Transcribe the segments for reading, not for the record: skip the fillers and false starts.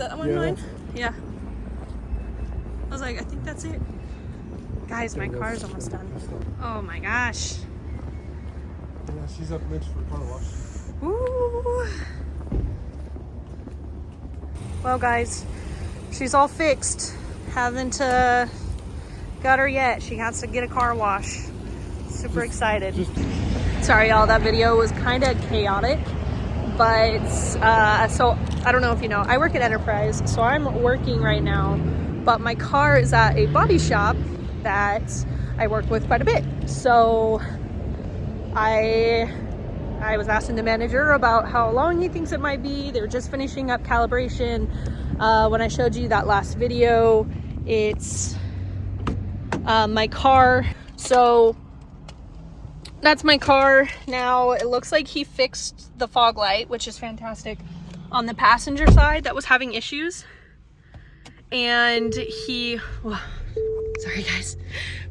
That one mine? Yeah. I was like, I think that's it. Guys, my car's almost done. Oh my gosh. Yeah, she's up next for car wash. Ooh. Well, guys, she's all fixed. Haven't got her yet. She has to get a car wash. Super excited. Sorry, y'all. That video was kind of chaotic, but so I don't know if you know. I work at Enterprise, so I'm working right now. But my car is at a body shop that I work with quite a bit. So I was asking the manager about how long he thinks it might be. They were just finishing up calibration. When I showed you that last video, it's my car. So that's my car. Now it looks like he fixed the fog light, which is fantastic, on the passenger side that was having issues. And sorry guys,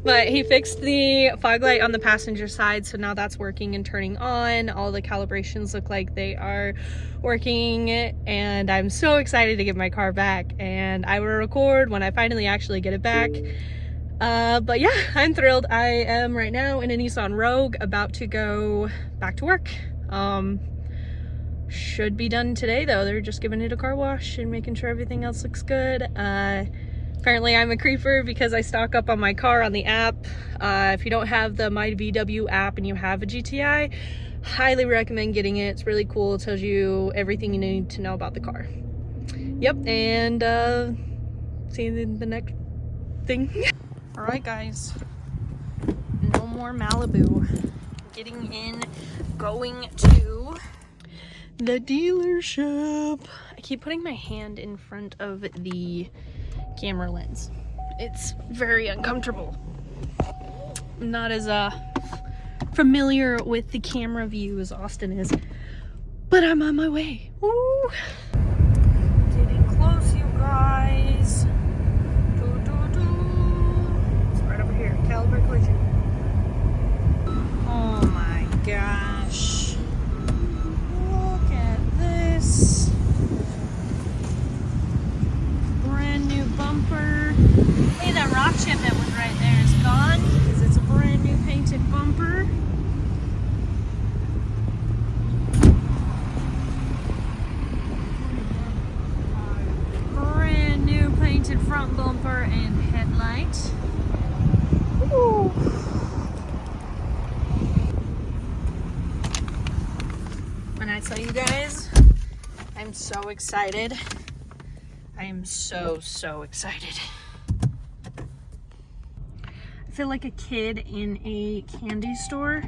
but he fixed the fog light on the passenger side, so now that's working and turning on. All the calibrations look like they are working, and I'm so excited to get my car back, and I will record when I finally actually get it back. But yeah, I'm thrilled. I am right now in a Nissan Rogue, about to go back to work. Should be done today though. They're just giving it a car wash and making sure everything else looks good. Apparently I'm a creeper because I stock up on my car on the app. If you don't have the My VW app and you have a GTI, highly recommend getting it. It's really cool. It tells you everything you need to know about the car. Yep, and see you in the next thing. All right, guys, no more Malibu. Getting in, going to the dealership. I keep putting my hand in front of the camera lens. It's very uncomfortable. I'm not as familiar with the camera view as Austin is, but I'm on my way. Woo! Getting close, you guys. It's right over here. Caliber collision. Oh my gosh. Look at this. Brand new bumper. Hey, that rock chip that was right there is gone because it's a brand new painted bumper. Brand new painted front bumper and headlight. Ooh. When I tell you guys, I'm so excited. I am so excited. I feel like a kid in a candy store.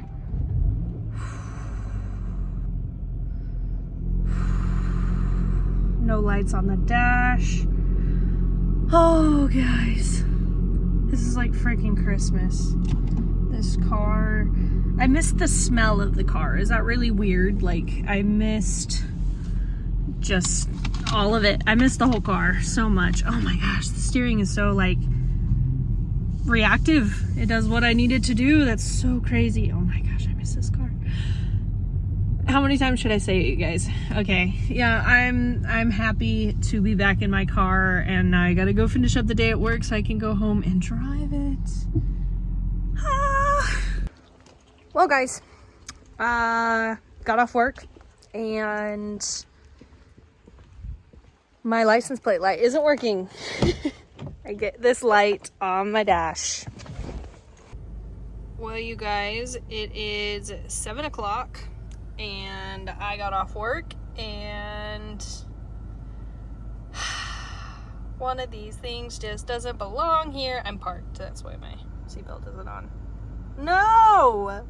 No lights on the dash. Oh, guys. This is like freaking Christmas. This car. I missed the smell of the car. Is that really weird? Like, I missed just all of it. I missed the whole car so much. Oh my gosh, the steering is so like reactive. It does what I need it to do. That's so crazy. Oh my gosh, I miss this car. How many times should I say it, you guys? Okay, yeah, I'm happy to be back in my car, and I gotta go finish up the day at work so I can go home and drive it. Well, guys, got off work, and my license plate light isn't working. I get this light on my dash. Well, you guys, it is 7 o'clock and I got off work, and one of these things just doesn't belong here. I'm parked, that's why my seatbelt isn't on. No!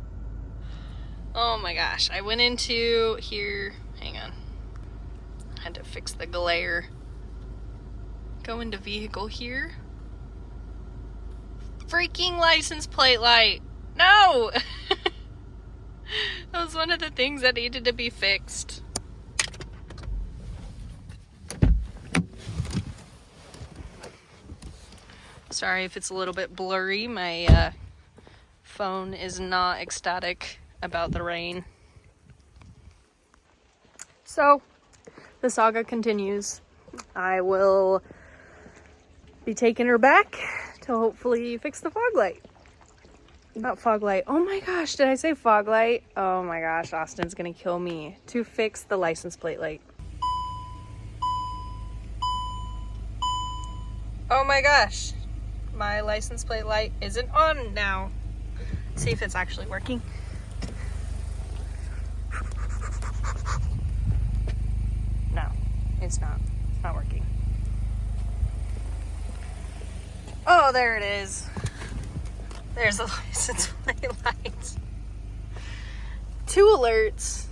Oh my gosh, I went into here, hang on. I had to fix the glare. Go into vehicle here. Freaking license plate light. No! That was one of the things that needed to be fixed. Sorry if it's a little bit blurry. My phone is not ecstatic about the rain. So, the saga continues. I will be taking her back to hopefully fix the fog light. Not fog light. Oh my gosh, did I say fog light? Oh my gosh, Austin's gonna kill me. To fix the license plate light. Oh my gosh, my license plate light isn't on now. See if it's actually working. No, it's not. It's not working. Oh, there it is. There's the license plate light. 2 alerts.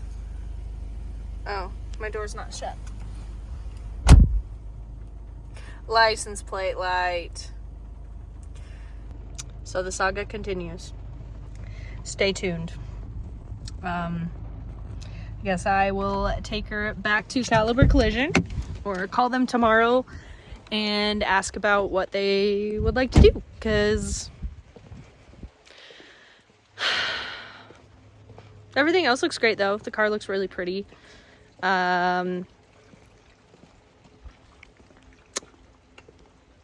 Oh, my door's not shut. License plate light. So the saga continues. Stay tuned. I guess I will take her back to Caliber Collision or call them tomorrow and ask about what they would like to do, because everything else looks great though. The car looks really pretty.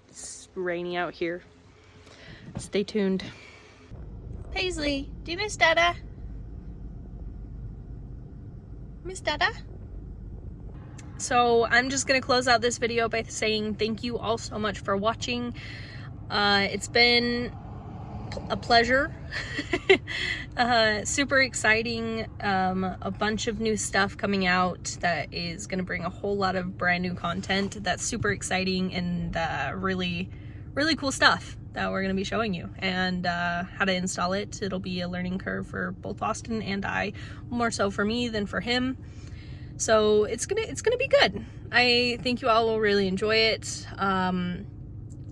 It's rainy out here. Stay tuned. Paisley, do you miss Dada? Miss Dada? So I'm just gonna close out this video by saying thank you all so much for watching. It's been a pleasure. Super exciting. A bunch of new stuff coming out that is gonna bring a whole lot of brand new content that's super exciting, and really cool stuff that we're gonna be showing you, and how to install it. It'll be a learning curve for both Austin and I, more so for me than for him. So it's gonna be good. I think you all will really enjoy it.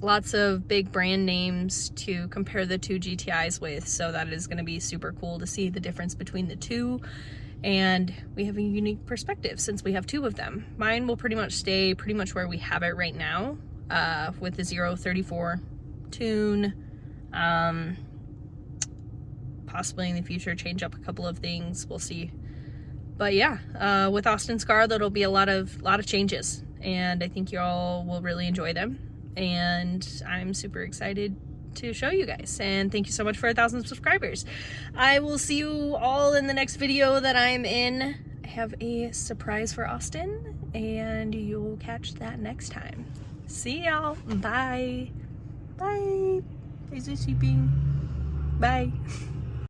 Lots of big brand names to compare the 2 GTIs with, so that is going to be super cool to see the difference between the two, and we have a unique perspective since we have 2 of them. Mine will pretty much stay where we have it right now, with the 034 tune. Possibly in the future change up a couple of things, we'll see. But yeah, with Austin's car, there'll be a lot of changes, and I think you all will really enjoy them. And I'm super excited to show you guys, and thank you so much for 1,000 subscribers. I will see you all in the next video that I'm in. I have a surprise for Austin, and you'll catch that next time. See y'all. Bye. Bye. Is this sleeping? Bye.